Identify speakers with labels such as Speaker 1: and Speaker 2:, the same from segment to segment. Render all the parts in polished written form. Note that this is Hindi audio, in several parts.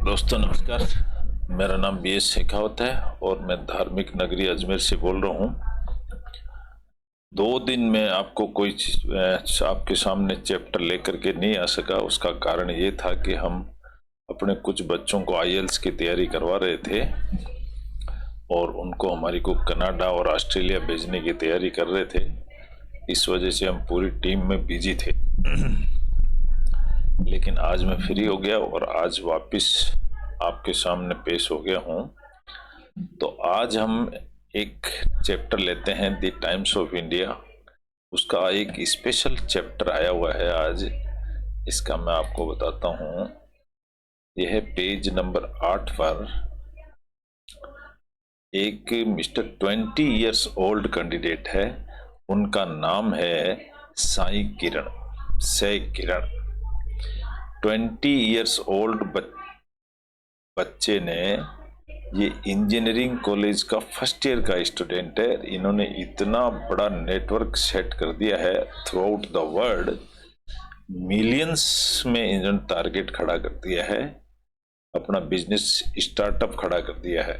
Speaker 1: दोस्तों नमस्कार। मेरा नाम BS शेखावत है और मैं धार्मिक नगरी अजमेर से बोल रहा हूँ। 2 दिन में आपको कोई आपके सामने चैप्टर लेकर के नहीं आ सका। उसका कारण ये था कि हम अपने कुछ बच्चों को IELTS की तैयारी करवा रहे थे और उनको हमारी को कनाडा और ऑस्ट्रेलिया भेजने की तैयारी कर रहे थे। इस वजह से हम पूरी टीम में बिजी थे। लेकिन आज मैं फ्री हो गया और आज वापस आपके सामने पेश हो गया हूँ। तो आज हम एक चैप्टर लेते हैं द टाइम्स ऑफ इंडिया। उसका एक स्पेशल चैप्टर आया हुआ है आज। इसका मैं आपको बताता हूँ। यह है पेज नंबर 8 पर एक मिस्टर 20 इयर्स ओल्ड कैंडिडेट है। उनका नाम है साई किरण। 20 इयर्स ओल्ड बच्चे ने, ये इंजीनियरिंग कॉलेज का फर्स्ट ईयर का स्टूडेंट है। इन्होंने इतना बड़ा नेटवर्क सेट कर दिया है through out the world. Millions में इन्होंने टारगेट खड़ा कर दिया है, अपना बिजनेस स्टार्टअप खड़ा कर दिया है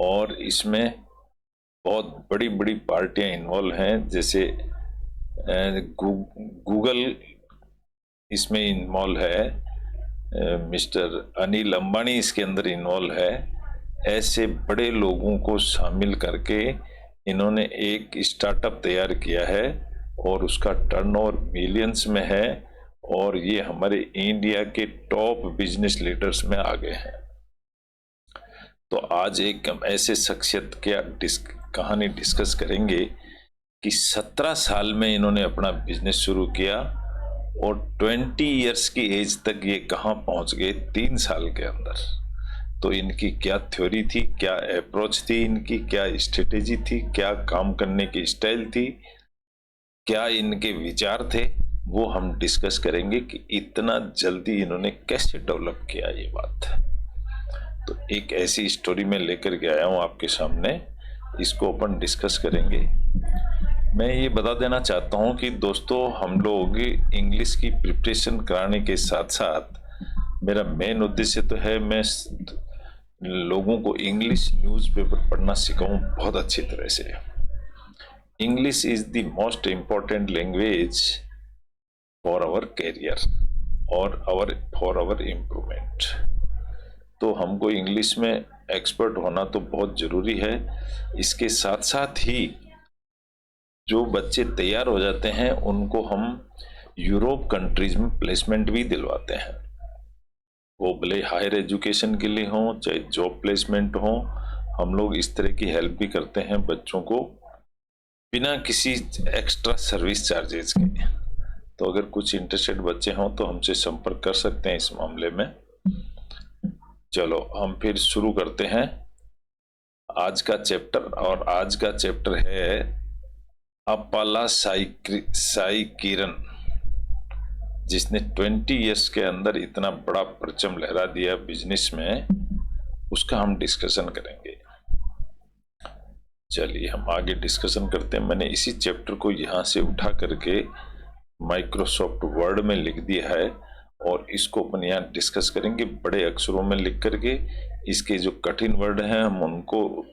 Speaker 1: और इसमें बहुत बड़ी बड़ी पार्टियां इन्वॉल्व हैं। जैसे गूगल इसमें इन्वॉल्व है, मिस्टर अनिल अंबानी इसके अंदर इन्वॉल्व है। ऐसे बड़े लोगों को शामिल करके इन्होंने एक स्टार्टअप तैयार किया है और उसका टर्नओवर मिलियंस में है और ये हमारे इंडिया के टॉप बिजनेस लीडर्स में आ गए हैं। तो आज एक हम ऐसे शख्सियत क्या कहानी डिस्कस करेंगे कि 17 साल में इन्होंने अपना बिजनेस शुरू किया और 20 इयर्स की एज तक ये कहां पहुंच गए 3 साल के अंदर। तो इनकी क्या थ्योरी थी, क्या अप्रोच थी, इनकी क्या स्ट्रेटेजी थी, क्या काम करने की स्टाइल थी, क्या इनके विचार थे, वो हम डिस्कस करेंगे कि इतना जल्दी इन्होंने कैसे डेवलप किया ये बात। तो एक ऐसी स्टोरी में लेकर के आया हूं आपके सामने, इसको अपन डिस्कस करेंगे। मैं ये बता देना चाहता हूं कि दोस्तों, हम लोग इंग्लिश की प्रिपरेशन कराने के साथ साथ मेरा मेन उद्देश्य तो है मैं लोगों को इंग्लिश न्यूज़पेपर पढ़ना सिखाऊं बहुत अच्छी तरह से। English is the most important language for our career और फॉर आवर इम्प्रूवमेंट। तो हमको इंग्लिश में एक्सपर्ट होना तो बहुत जरूरी है। इसके साथ साथ ही जो बच्चे तैयार हो जाते हैं उनको हम यूरोप कंट्रीज में प्लेसमेंट भी दिलवाते हैं। वो भले हायर एजुकेशन के लिए हो चाहे जॉब प्लेसमेंट हो, हम लोग इस तरह की हेल्प भी करते हैं बच्चों को बिना किसी एक्स्ट्रा सर्विस चार्जेस के। तो अगर कुछ इंटरेस्टेड बच्चे हों तो हमसे संपर्क कर सकते हैं इस मामले में। चलो हम फिर शुरू करते हैं आज का चैप्टर। और आज का चैप्टर है अपाला साई किरण, जिसने 20 इयर्स के अंदर इतना बड़ा परचम लहरा दिया बिजनेस में। उसका हम डिस्कशन करेंगे। चलिए हम आगे डिस्कशन करते हैं। मैंने इसी चैप्टर को यहाँ से उठा करके माइक्रोसॉफ्ट वर्ड में लिख दिया है और इसको अपन यहाँ डिस्कस करेंगे बड़े अक्षरों में लिख करके। इसके जो कठिन वर्ड हैं हम उनको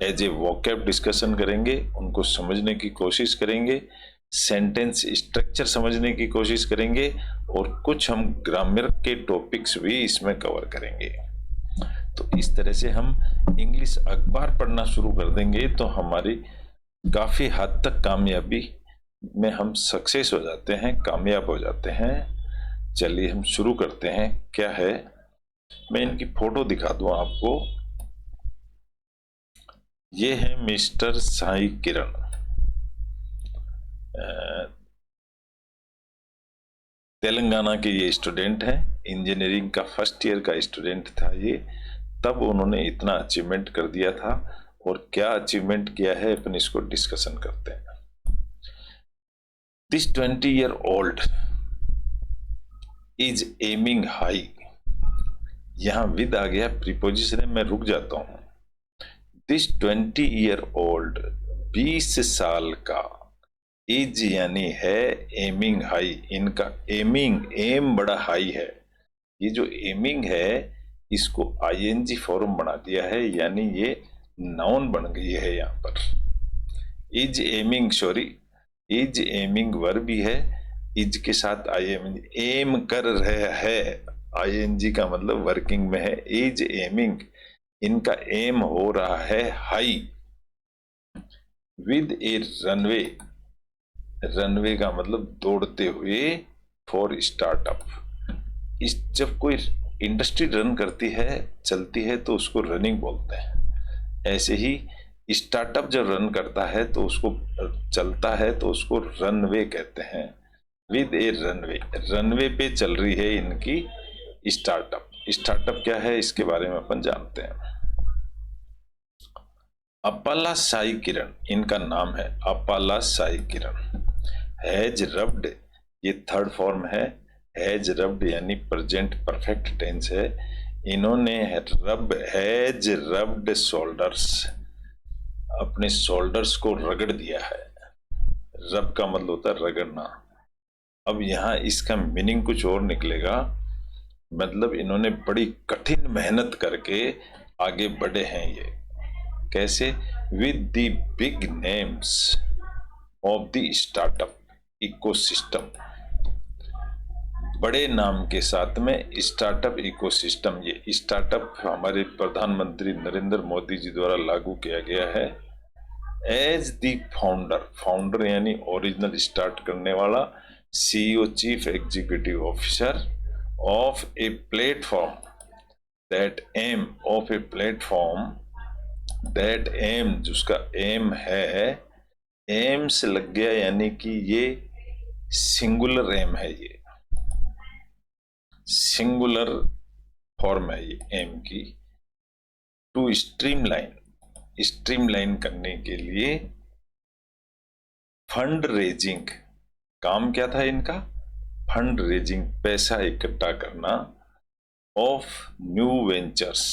Speaker 1: एज ए वोकैब डिस्कशन करेंगे, उनको समझने की कोशिश करेंगे, सेंटेंस स्ट्रक्चर समझने की कोशिश करेंगे और कुछ हम ग्रामर के टॉपिक्स भी इसमें कवर करेंगे। तो इस तरह से हम इंग्लिश अखबार पढ़ना शुरू कर देंगे तो हमारी काफी हद तक कामयाबी में हम सक्सेस हो जाते हैं, कामयाब हो जाते हैं। चलिए हम शुरू करते हैं। क्या है, मैं इनकी फोटो दिखा दूं आपको। ये है मिस्टर साई किरण। तेलंगाना के ये स्टूडेंट हैं। इंजीनियरिंग का फर्स्ट ईयर का स्टूडेंट था ये। तब उन्होंने इतना अचीवमेंट कर दिया था और क्या अचीवमेंट किया है अपन इसको डिस्कशन करते हैं। This 20 year old is aiming high. यहां विद आ गया प्रीपोजिशन है, मैं रुक जाता हूं। दिस 20 ईयर ओल्ड, 20 साल का, इज यानी है एमिंग हाई। इनका एम बड़ा हाई है, ये जो एमिंग है इसको आईएनजी फॉर्म बना दिया है, यानी ये नाउन बन गई है यहाँ पर। इज एमिंग वर्ब भी है, इज के साथ आईएनजी, एम कर रहा है, आईएनजी का मतलब वर्किंग में है। इज एमिंग, इनका एम हो रहा है high, with A runway, runway का मतलब दौड़ते हुए, फॉर स्टार्टअप। इस जब कोई इंडस्ट्री रन करती है, चलती है, तो उसको रनिंग बोलते हैं। ऐसे ही स्टार्टअप जब रन करता है तो उसको चलता है तो उसको रनवे कहते हैं। विद ए रनवे, रनवे पे चल रही है इनकी स्टार्टअप। स्टार्टअप क्या है इसके बारे में अपन जानते हैं। अपाला साई किरण इनका नाम है, अपाला साई किरण। हैज रब्ड, ये थर्ड फॉर्म है, हैज रब्ड यानी प्रेजेंट परफेक्ट टेंस है। इन्होंने हैज रब्ड शोल्डर्स, अपने शोल्डर्स को रगड़ दिया है। रब का मतलब होता है रगड़ना। अब यहाँ इसका मीनिंग कुछ और निकलेगा, मतलब इन्होंने बड़ी कठिन मेहनत करके आगे बढ़े हैं। ये कैसे? With the big names of the startup ecosystem, बड़े नाम के साथ में स्टार्टअप इकोसिस्टम। ये स्टार्टअप हमारे प्रधानमंत्री नरेंद्र मोदी जी द्वारा लागू किया गया है। एज द फाउंडर, फाउंडर यानी ओरिजिनल स्टार्ट करने वाला, CEO chief executive officer of a platform that aim, of a platform that aim, जिसका एम है, एम से लग गया यानी कि ये सिंगुलर एम है, ये सिंगुलर फॉर्म है ये एम की। टू स्ट्रीमलाइन, स्ट्रीमलाइन करने के लिए फंड रेजिंग, काम क्या था इनका? फंड रेजिंग, पैसा इकट्ठा करना। Of new ventures,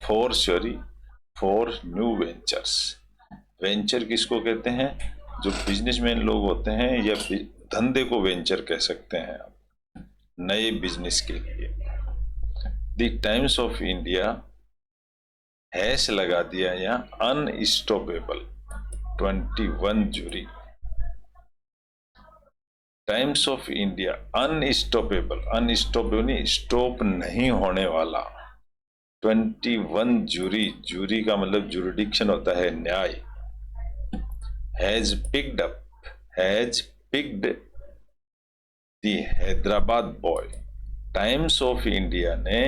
Speaker 1: for new ventures. Venture किसको कहते हैं? जो बिजनेसमैन लोग होते हैं या धंधे को वेंचर कह सकते हैं आप, नए बिजनेस के लिए। The Times of India hash लगा दिया यहाँ, unstoppable 21 jury. Times of India unstoppable, unstoppable stop नहीं होने वाला। 21 जूरी, जूरी का मतलब जुरिडिक्शन होता है न्याय। Has picked up, has picked the Hyderabad boy, Times of India ने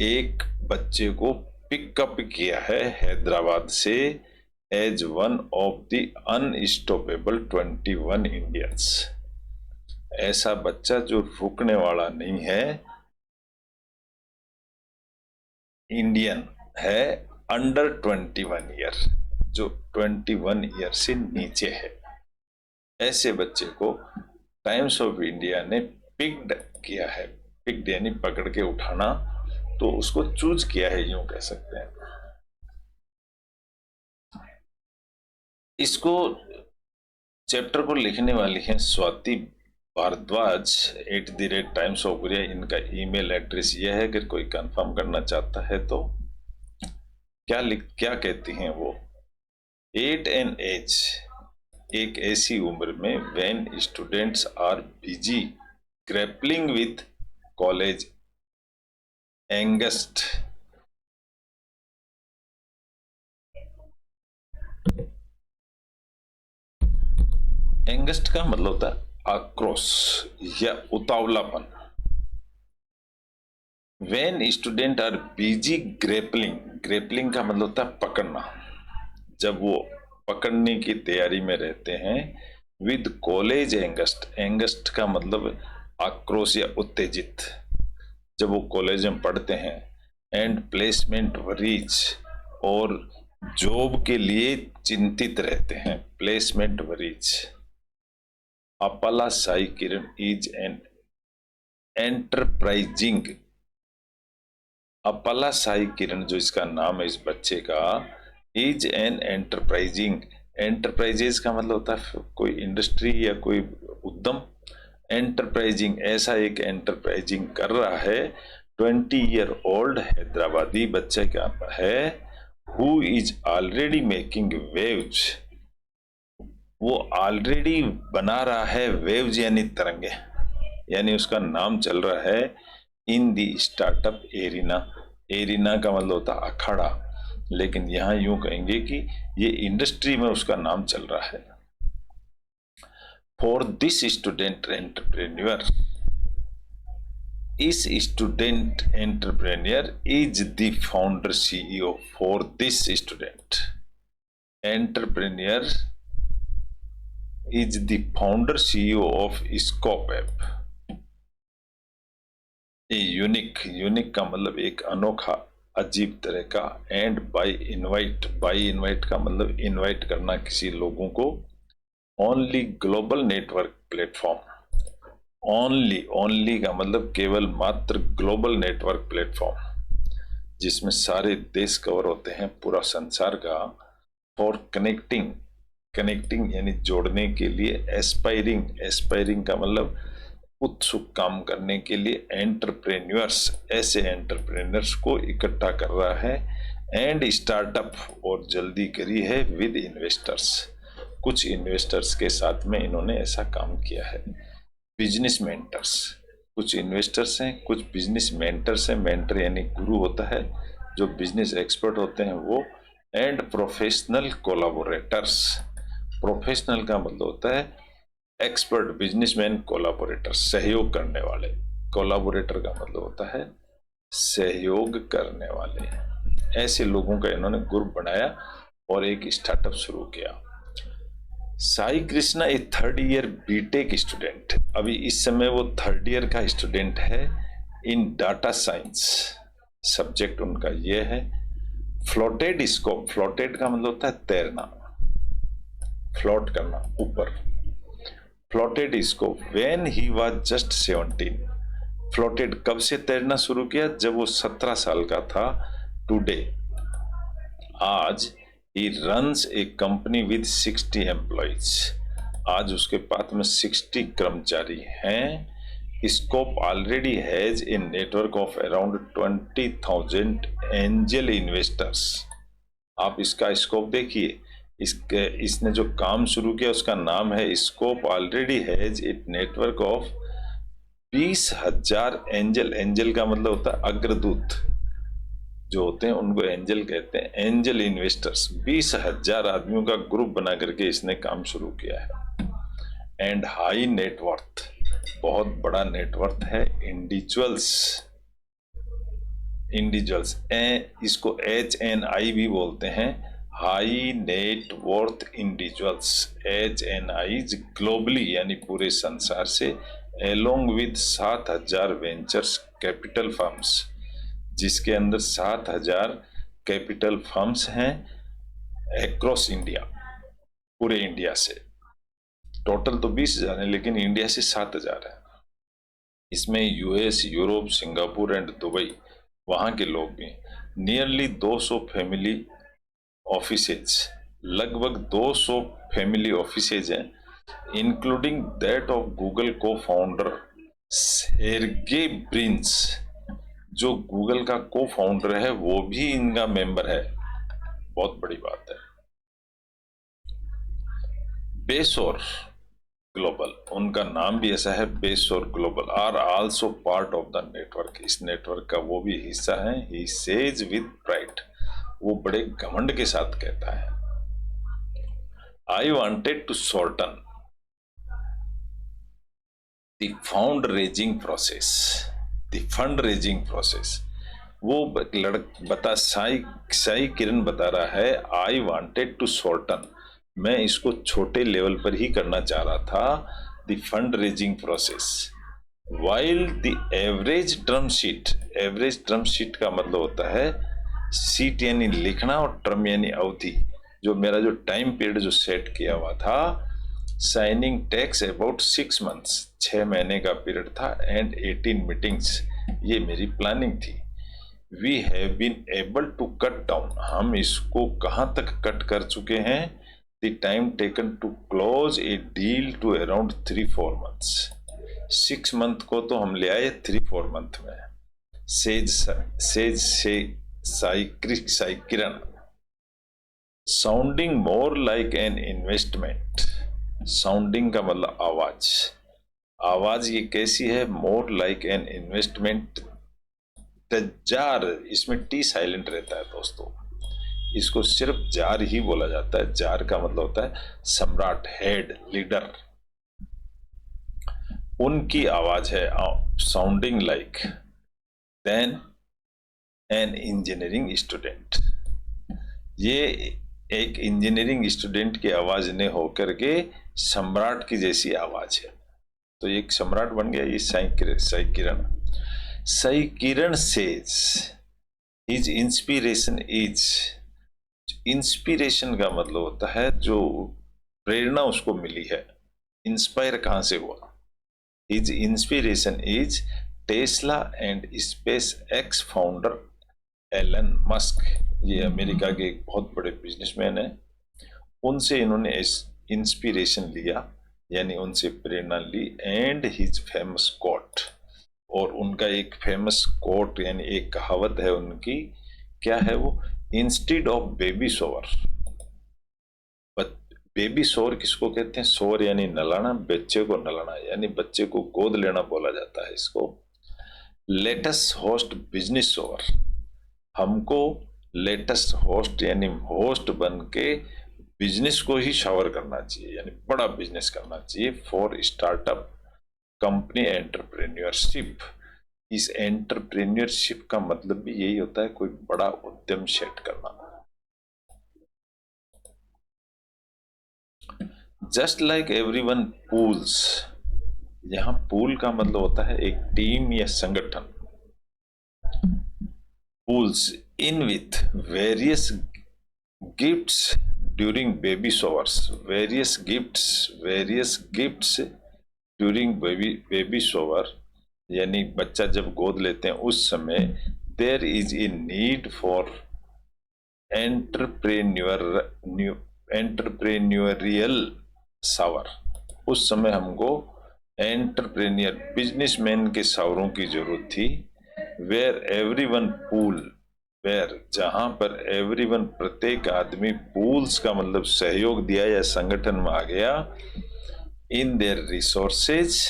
Speaker 1: एक बच्चे को पिकअप किया है हैदराबाद से, as one of the unstoppable 21 Indians. ऐसा बच्चा जो रुकने वाला नहीं है, इंडियन है, अंडर 21 ईयर, जो 21 ईयर से नीचे है, ऐसे बच्चे को टाइम्स ऑफ इंडिया ने पिक्ड किया है। पिक्ड यानी पकड़ के उठाना, तो उसको चूज किया है, यूं कह सकते हैं। इसको चैप्टर को लिखने वाली है Swati Bhardwaj @times of Korea। इनका ईमेल एड्रेस यह है, अगर कोई कंफर्म करना चाहता है तो। क्या कहती हैं वो? एट एन एज, एक ऐसी उम्र में, when students are busy grappling with college angst, angst का मतलब होता है आक्रोश या उतावलापन। When student are busy grappling, grappling का मतलब होता है पकड़ना, जब वो पकड़ने की तैयारी में रहते हैं। विद कॉलेज एंगस्ट, एंगस्ट का मतलब आक्रोश या उत्तेजित, जब वो कॉलेज में पढ़ते हैं। एंड प्लेसमेंट वरीज, और जॉब के लिए चिंतित रहते हैं, placement worries. Apala Sai Kiran is an enterprising, Apala Sai Kiran जो इसका नाम है इस बच्चे का, इज एन एंटरप्राइजिंग, एंटरप्राइजेज का मतलब होता है कोई इंडस्ट्री या कोई उद्यम, एंटरप्राइजिंग, ऐसा एक एंटरप्राइजिंग कर रहा है 20-year-old हैदराबादी बच्चे का है, who is already making waves, वो ऑलरेडी बना रहा है वेव्स यानी तरंगे, यानी उसका नाम चल रहा है इन दी स्टार्टअप एरिना। एरिना का मतलब होता है अखाड़ा, लेकिन यहां यूं कहेंगे कि ये इंडस्ट्री में उसका नाम चल रहा है। फॉर दिस स्टूडेंट एंटरप्रेन्योर, इस student entrepreneur is the founder CEO. For this student entrepreneur is the founder CEO of Scope app. Unique, unique का मतलब एक अनोखा, अजीब तरह का, and by invite, by invite का मतलब इनवाइट करना किसी लोगों को, only global network platform, only, only का मतलब केवल मात्र ग्लोबल नेटवर्क प्लेटफॉर्म जिसमें सारे देश कवर होते हैं, पूरा संसार का, फॉर कनेक्टिंग, कनेक्टिंग यानी जोड़ने के लिए, एस्पायरिंग, एस्पायरिंग का मतलब उत्सुक काम करने के लिए, एंटरप्रेन्योर्स, ऐसे एंटरप्रेन्योर्स को इकट्ठा कर रहा है, एंड स्टार्टअप, और जल्दी करी है, विद इन्वेस्टर्स, कुछ इन्वेस्टर्स के साथ में इन्होंने ऐसा काम किया है। बिजनेस मेंटर्स, कुछ इन्वेस्टर्स हैं, कुछ बिजनेस मेंटर्स हैं, मेंटर यानी गुरु होता है, जो बिजनेस एक्सपर्ट होते हैं वो, एंड प्रोफेशनल कोलाबोरेटर्स, प्रोफेशनल का मतलब होता है एक्सपर्ट, बिजनेसमैन, कोलाबोरेटर, सहयोग करने वाले, कोलाबोरेटर का मतलब होता है सहयोग करने वाले, ऐसे लोगों का इन्होंने ग्रुप बनाया और एक स्टार्टअप शुरू किया। साई कृष्णा एक 3rd ईयर बीटेक स्टूडेंट, अभी इस समय वो 3rd ईयर का स्टूडेंट है इन डाटा साइंस, सब्जेक्ट उनका ये है। फ्लोटेड स्कोप, फ्लोटेड का मतलब होता है तैरना, फ्लोट करना ऊपर, floated scope when he was just 17, floated कब से तैरना शुरू किया, जब वो 17 साल का था। टुडे, आज, he runs A company with 60 employees, आज उसके पास में 60 कर्मचारी हैं। Scope already has a network of around 20,000 angel investors. आप इसका स्कोप देखिए, इसने जो काम शुरू किया उसका नाम है scope already has it network of 20,000 angel, angel का मतलब होता है अग्रदूत जो होते हैं उनको एंजल कहते हैं, एंजल इन्वेस्टर्स, 20,000 आदमियों का ग्रुप बना करके इसने काम शुरू किया है। एंड हाई नेटवर्थ, बहुत बड़ा नेटवर्थ है, इंडिविजुअल्स, इंडिविजुअल्स, इसको HNI भी बोलते हैं, high net worth individuals, HNI globally यानी पूरे संसार से, along with 7,000 ventures capital firms, जिसके अंदर 7,000 कैपिटल फर्म्स हैं एक्रॉस इंडिया, पूरे इंडिया से, टोटल तो 20,000 है लेकिन इंडिया से 7,000 है। इसमें US, Europe, Singapore and Dubai, वहां के लोग भी, नियरली 200 फैमिली ऑफिसेज, लगभग 200 फैमिली ऑफिसेज हैं, इंक्लूडिंग दैट ऑफ गूगल को फाउंडर सेर्गे ब्रिन्स, जो गूगल का को फाउंडर है वो भी इनका मेंबर है, बहुत बड़ी बात है। बेसोर ग्लोबल, उनका नाम भी ऐसा है, बेसोर global, are also part of the network, इस नेटवर्क का वो भी हिस्सा है। ही सेज विद प्राइड, वो बड़े घमंड के साथ कहता है, I wanted to shorten the fund raising process, the fund raising process, वो बता साई किरण बता रहा है, आई वांटेड टू शॉर्टन, मैं इसको छोटे लेवल पर ही करना चाह रहा था, the fund raising process, while the average drum sheet, average drum sheet का मतलब होता है सीट यानी लिखना और टर्म यानी अवधि, जो मेरा जो टाइम पीरियड जो सेट किया हुआ था, साइनिंग टैक्स अबाउट 6 मंथ्स, 6 महीने का पीरियड था, एंड 18 मीटिंग्स, ये मेरी प्लानिंग थी। We have been able to cut down, हम इसको कहाँ तक कट कर चुके हैं, the time taken to close a deal to around 3-4 months, 6 month को तो हम ले आए 3-4 मंथ में। सेज सेज से Sai Kiran, sounding more like an investment. Sounding का मतलब आवाज, आवाज ये कैसी है? More like an investment. जार, इसमें टी साइलेंट रहता है दोस्तों, इसको सिर्फ जार ही बोला जाता है। जार का मतलब होता है सम्राट, हेड, लीडर। उनकी आवाज है sounding like then an engineering student. ये एक इंजीनियरिंग स्टूडेंट की आवाज ने होकर के सम्राट की जैसी आवाज है, तो एक सम्राट बन गया ये Sai Kiran. Sai Kiran says his inspiration is, inspiration का मतलब होता है जो प्रेरणा उसको मिली है, इंस्पायर कहां से हुआ। His inspiration is Tesla and Space X founder Elon Musk. ये अमेरिका के एक बहुत बड़े बिजनेसमैन है, उनसे इन्होंने इंस्पिरेशन लिया, यानी उनसे प्रेरणा ली। एंड हिज फेमस कोट, और उनका एक फेमस कोट यानी एक कहावत है उनकी, क्या है वो? Instead of baby shower. Baby shower किसको कहते हैं? शोवर यानी नलाना, बच्चे को नलाना यानी बच्चे को गोद लेना बोला जाता है इसको। लेटेस्ट होस्ट बिजनेस शोवर, हमको लेटेस्ट होस्ट यानी होस्ट बन के बिजनेस को ही शावर करना चाहिए, यानी बड़ा बिजनेस करना चाहिए। फॉर स्टार्टअप कंपनी एंटरप्रेन्योरशिप, इस एंटरप्रेन्योरशिप का मतलब भी यही होता है कोई बड़ा उद्यम सेट करना। जस्ट लाइक एवरीवन पूल्स, यहां पूल का मतलब होता है एक टीम या संगठन। Pools in with various gifts during baby showers, various gifts during baby shower, यानी बच्चा जब गोद लेते हैं उस समय। There is a need for entrepreneurial shower, उस समय हमको एंटरप्रेन्योर बिजनेसमैन के शावरों की जरूरत थी। वेयर एवरीवन पूल, वेयर जहां पर एवरीवन प्रत्येक आदमी, पूल्स का मतलब सहयोग दिया या संगठन में आ गया, in their resources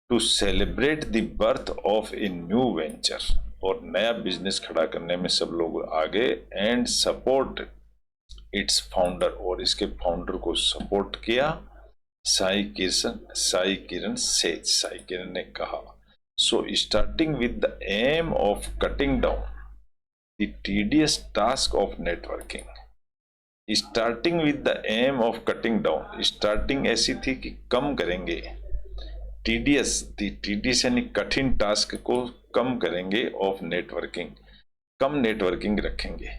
Speaker 1: to celebrate the birth of a new venture, और नया बिजनेस खड़ा करने में सब लोग आगे। एंड सपोर्ट इट्स फाउंडर, और इसके फाउंडर को सपोर्ट किया। साई किरण ने कहा। So starting with the aim of cutting down the tedious task of networking, starting with the aim of cutting down, starting ऐसी थी कि कम करेंगे, टीडियस यानी कठिन टास्क को कम करेंगे, ऑफ नेटवर्किंग कम नेटवर्किंग रखेंगे।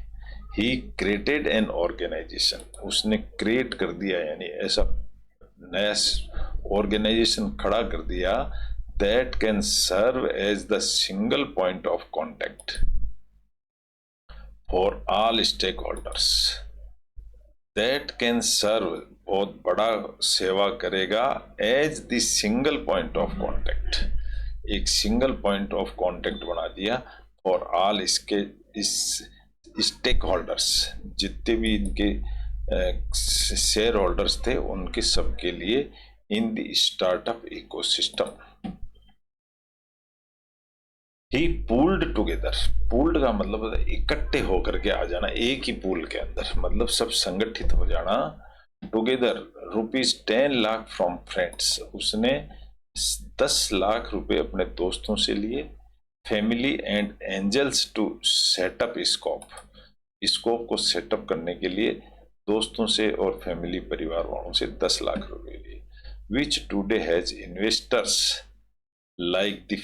Speaker 1: ही क्रिएटेड एन ऑर्गेनाइजेशन, उसने क्रिएट कर दिया यानी ऐसा नया ऑर्गेनाइजेशन खड़ा कर दिया, that can serve as the single point of contact for all stakeholders. That can serve बहुत बड़ा सेवा करेगा, as the single point of contact, एक सिंगल पॉइंट ऑफ कॉन्टेक्ट बना दिया फॉर ऑल इसके इस स्टेक होल्डर्स, जितने भी इनके शेयर होल्डर्स थे उनके सबके लिए, in the startup ecosystem. He pooled together, pooled का मतलब इकट्ठे होकर के आ जाना एक ही पूल के अंदर, मतलब सब संगठित हो जाना। टुगेदर ₹10 लाख फ्रॉम फ्रेंड्स, उसने 10 लाख रुपए अपने दोस्तों से लिए। Family and angels to set up Scope को सेटअप करने के लिए दोस्तों से और फैमिली परिवार वालों से 10 लाख रुपए लिए। Which today has investors like the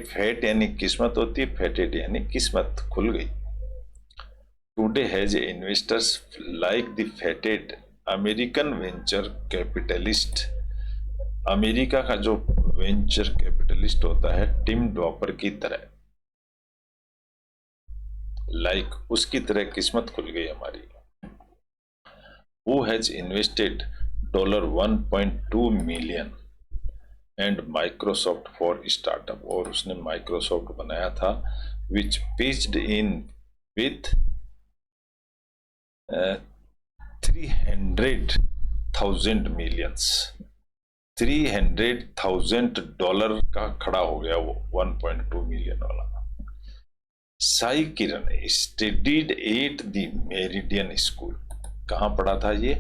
Speaker 1: fate यानी किस्मत होती है, फेटेड यानी किस्मत खुल गई। Today has investors like the fated American venture capitalist, America का जो वेंचर कैपिटलिस्ट होता है टिम ड्रॉपर की तरह, उसकी तरह किस्मत खुल गई हमारी। Who has invested $1.2 million and Microsoft for startup, और उसने माइक्रोसॉफ्ट बनाया था which pitched in with 300,000 millions, $300,000 का खड़ा हो गया वो 1.2 मिलियन वाला। Sai Kiran studied at the Meridian school, कहाँ पढ़ा था ये?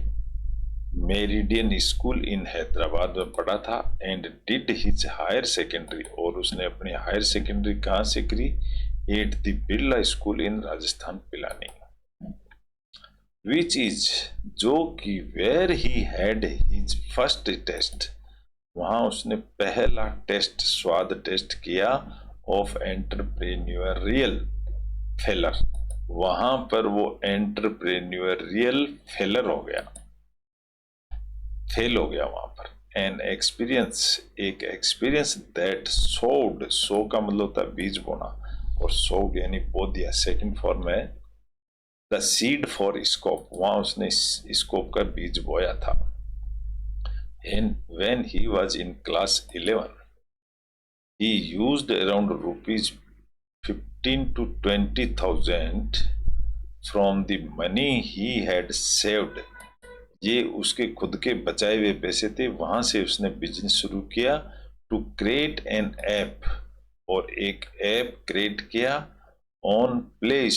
Speaker 1: मेरिडियन स्कूल इन हैदराबाद में पढ़ा था। And did his higher secondary, और उसने अपनी हायर सेकेंडरी कहाँ से करी? At the Birla school in Rajasthan Pilani, which is, जो कि where he had his first test, वहां उसने पहला टेस्ट, स्वाद टेस्ट किया ऑफ एंटरप्रेन्योरियल फेलर, वहां पर वो एंटरप्रेन्योरियल फेलर हो गया, फेल हो गया वहां पर। एन एक्सपीरियंस, एक एक्सपीरियंस दैट सोड, सो का मतलब होता है बीज बोना, और सोड यानी बो दिया, सेकेंड फॉर्म है द सीड फॉर स्कोप, वहां उसने स्कोप का बीज बोया था। And when he was in class 11 he used around rupees 15 to 20,000 from the money he had saved, ये उसके खुद के बचाए हुए पैसे थे, वहां से उसने बिजनेस शुरू किया। टू क्रिएट एन ऐप, और एक ऐप क्रिएट किया ऑन प्ले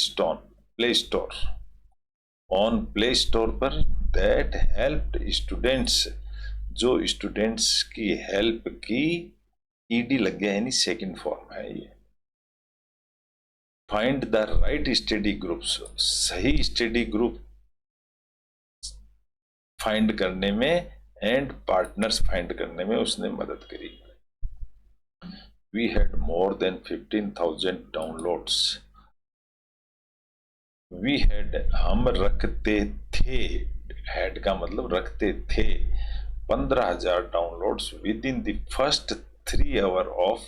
Speaker 1: स्टोर पर, दैट हेल्प्ड स्टूडेंट्स, जो स्टूडेंट्स की हेल्प की, ईडी लग गया यानी सेकंड फॉर्म है ये। Find the right study groups, सही स्टडी ग्रुप फाइंड करने में एंड पार्टनर्स फाइंड करने में उसने मदद करी। We had more than 15,000 downloads, we had, हम रखते थे, हैड का मतलब रखते थे, 15,000 downloads within the first 3 hour of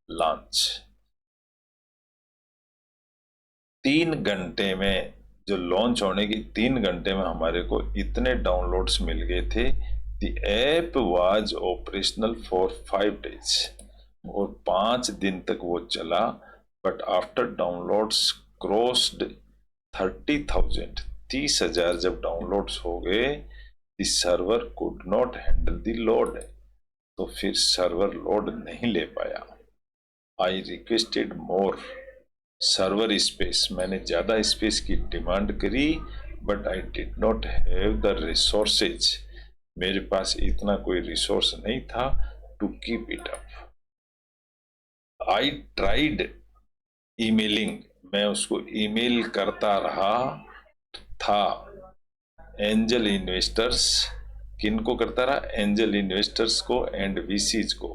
Speaker 1: launch, 3 घंटे में, जो लॉन्च होने की 3 घंटे में हमारे को इतने डाउनलोड्स मिल गए थे। The app was operational for 5 days, और 5 दिन तक वो चला। बट आफ्टर डाउनलोड्स क्रॉस्ड 30,000, 30,000 जब डाउनलोड्स हो गए, the server could not handle the load, तो फिर सर्वर लोड नहीं ले पाया। I requested more server space, मैंने ज्यादा स्पेस की डिमांड करी, but I did not have the resources, मेरे पास इतना कोई रिसोर्स नहीं था to keep it up. I tried emailing, मैं उसको ईमेल करता रहा था। एंजल इन्वेस्टर्स, किनको करता रहा? एंजल इन्वेस्टर्स को एंड वीसीज को,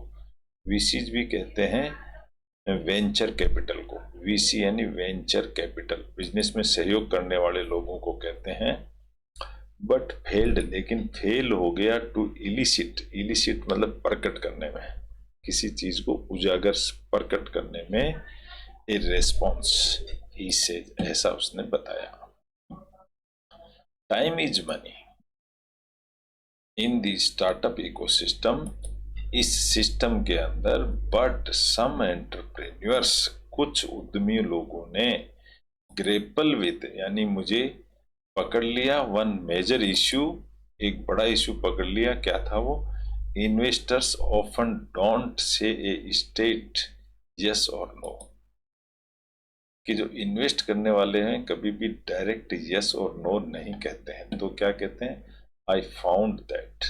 Speaker 1: वीसीज भी कहते हैं वेंचर कैपिटल को, वीसी यानी वेंचर कैपिटल, बिजनेस में सहयोग करने वाले लोगों को कहते हैं। बट फेल्ड, लेकिन फेल हो गया टू इलिसिट, इलिसिट मतलब प्रकट करने में, किसी चीज को उजागर प्रकट करने में, ए रेस्पॉन्स ही से, ऐसा उसने बताया। Time is money in the startup ecosystem, इस सिस्टम के अंदर, बट सम एंटरप्रेन्योर्स, कुछ उद्यमी लोगों ने, ग्रेपल विद यानी मुझे पकड़ लिया, वन मेजर इश्यू, एक बड़ा इश्यू पकड़ लिया। क्या था वो? Investors often don't say A state yes और नो, कि जो इन्वेस्ट करने वाले हैं कभी भी डायरेक्ट यस और नो नहीं कहते हैं। तो क्या कहते हैं? I found that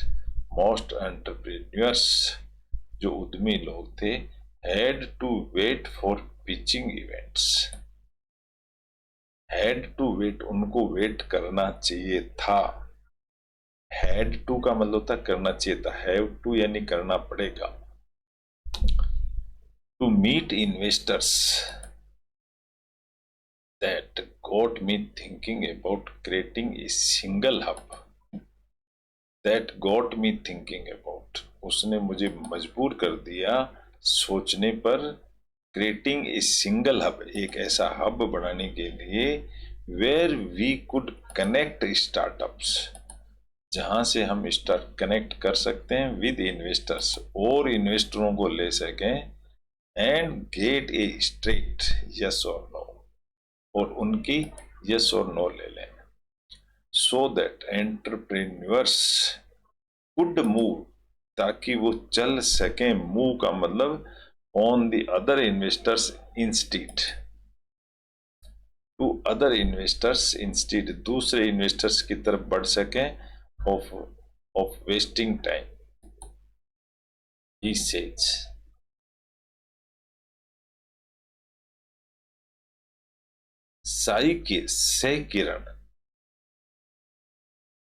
Speaker 1: most entrepreneurs, जो उद्यमी लोग थे, had to wait for pitching events, had to wait, उनको वेट करना चाहिए था। हैड टू का मतलब होता करना चाहिए था, हैव टू यानी करना पड़ेगा। To meet investors, that got me thinking about creating a single hub, that got me thinking about, उसने मुझे मजबूर कर दिया सोचने पर, क्रिएटिंग ए सिंगल हब, एक ऐसा हब बनाने के लिए, where we could connect startups, जहां से हम स्टार्ट कनेक्ट कर सकते हैं विद इन्वेस्टर्स और इन्वेस्टरों को ले सकें and get a straight yes और नो, और उनकी यस और नो ले लें, so that entrepreneurs could move, ताकि वो चल सकें, मूव का मतलब on the other investors instead, to other investors instead, दूसरे इन्वेस्टर्स की तरफ बढ़ सकें of of wasting time, he says. Sai की से Kiran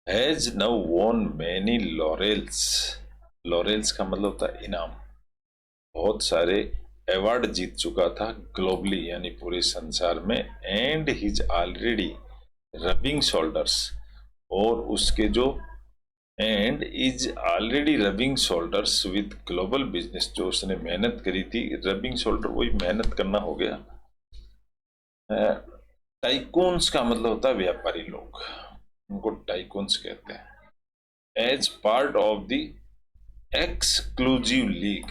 Speaker 1: has now won many laurels, laurels का मतलब होता है इनाम, बहुत सारे अवार्ड जीत चुका था ग्लोबली यानी पूरे संसार में, and his already rubbing shoulders, और उसके जो and is already rubbing shoulders with global business, जो उसने मेहनत करी थी, रबिंग शोल्डर वही मेहनत करना हो गया। टाइकून्स का मतलब होता है व्यापारी लोग, उनको टाइकून्स कहते हैं। As part of the exclusive league,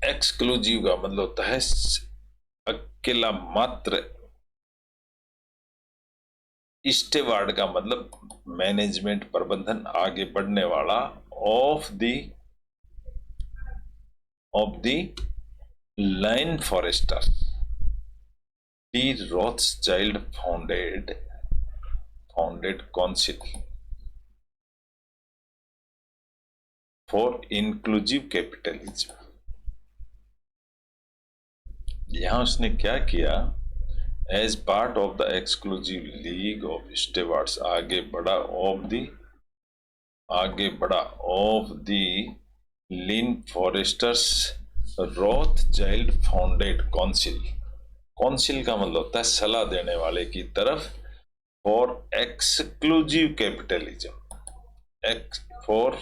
Speaker 1: exclusive का मतलब होता है अकेला मात्र, स्टेवार्ड का मतलब मैनेजमेंट प्रबंधन आगे बढ़ने वाला, of the Lynn Forester de Rothschild founded council for inclusive capitalism. यहां उसने क्या किया, as part of the exclusive league of stewards, आगे बढ़ा of the Lynn Foresters Rothschild founded council, council का मतलब होता है सलाह देने वाले की तरफ, for exclusive capitalism, for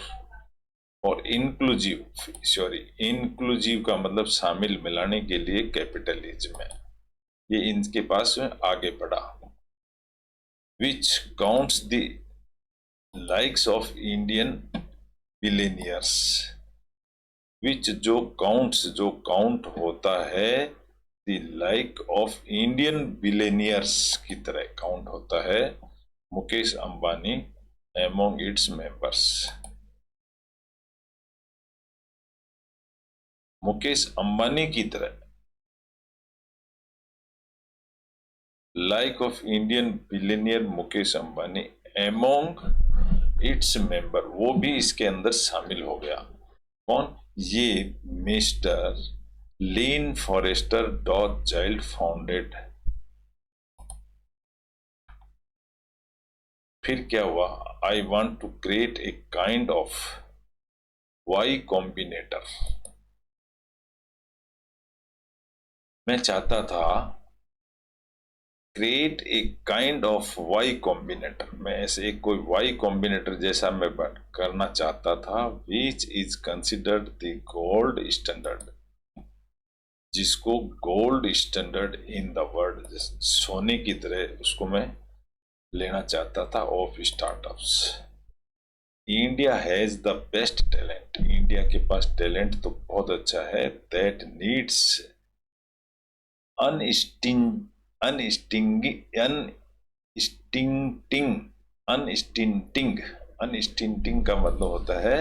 Speaker 1: inclusive का मतलब शामिल मिलाने के लिए कैपिटलिज्म है, ये इनके पास आगे बढ़ा, which counts the likes of Indian billionaires, which जो काउंट होता है the like of Indian billionaires की तरह काउंट होता है Mukesh Ambani among its members, Mukesh Ambani की तरह like of Indian billionaire Mukesh Ambani among its member, वो भी इसके अंदर शामिल हो गया। कौन? ये mister Lynn Forester Rothschild founded. फिर क्या हुआ, I want to create a kind of Y combinator, मैं चाहता था create a kind of Y combinator, मैं ऐसे एक कोई वाई कॉम्बिनेटर जैसा मैं करना चाहता था, which is considered the gold standard, जिसको gold standard in the world, सोने की तरह उसको मैं लेना चाहता था, of startups. India has the best talent, India के पास टैलेंट तो बहुत अच्छा है, दैट नीड्स अनस्टिंटिंग का मतलब होता है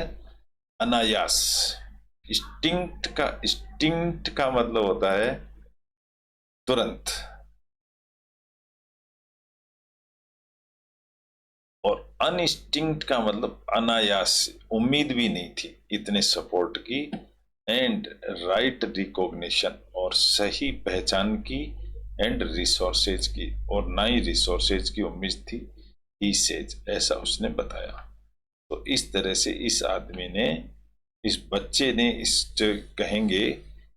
Speaker 1: अनायास, स्टिंक्ट का मतलब होता है तुरंत, और अनस्टिंक्ट का मतलब अनायास, उम्मीद भी नहीं थी इतने सपोर्ट की, एंड राइट रिकॉग्निशन, और सही पहचान की, एंड रिसोर्सेज की, और ना ही रिसोर्सेज की उम्मीद थी, ही सेज, ऐसा उसने बताया। तो इस तरह से इस आदमी ने, इस बच्चे ने, इस कहेंगे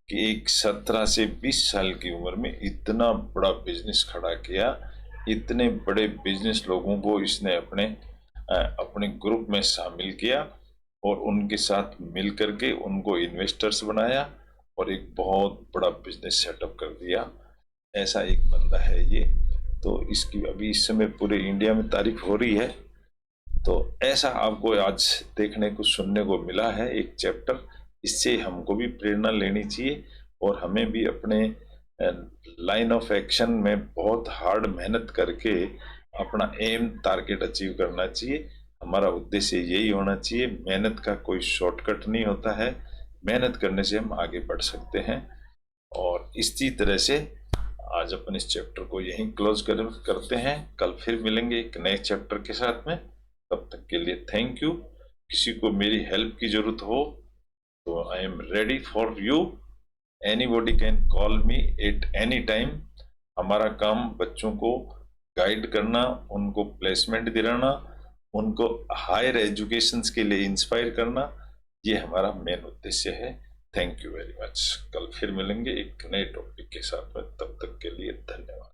Speaker 1: कि एक 17 से 20 साल की उम्र में इतना बड़ा बिजनेस खड़ा किया, इतने बड़े बिजनेस लोगों को इसने अपने ग्रुप में शामिल किया, और उनके साथ मिल करके उनको इन्वेस्टर्स बनाया, और एक बहुत बड़ा बिजनेस सेटअप कर दिया। ऐसा एक बंदा है ये। तो इसकी अभी इस समय पूरे इंडिया में तारीफ हो रही है। तो ऐसा आपको आज देखने को सुनने को मिला है एक चैप्टर। इससे हमको भी प्रेरणा लेनी चाहिए और हमें भी अपने लाइन ऑफ एक्शन में बहुत हार्ड मेहनत करके अपना एम टारगेट अचीव करना चाहिए। हमारा उद्देश्य यही होना चाहिए। मेहनत का कोई शॉर्टकट नहीं होता है, मेहनत करने से हम आगे बढ़ सकते हैं। और इसी तरह से आज अपन इस चैप्टर को यहीं क्लोज करते हैं। कल फिर मिलेंगे एक नए चैप्टर के साथ में। तब तक के लिए थैंक यू। किसी को मेरी हेल्प की जरूरत हो तो I am ready for you. Anybody can call me at any time. हमारा काम बच्चों को गाइड करना, उनको प्लेसमेंट दिलाना, उनको हायर एजुकेशंस के लिए इंस्पायर करना, ये हमारा मेन उद्देश्य है। Thank you very much. कल फिर मिलेंगे एक नए टॉपिक के साथ में। तब तक के लिए धन्यवाद।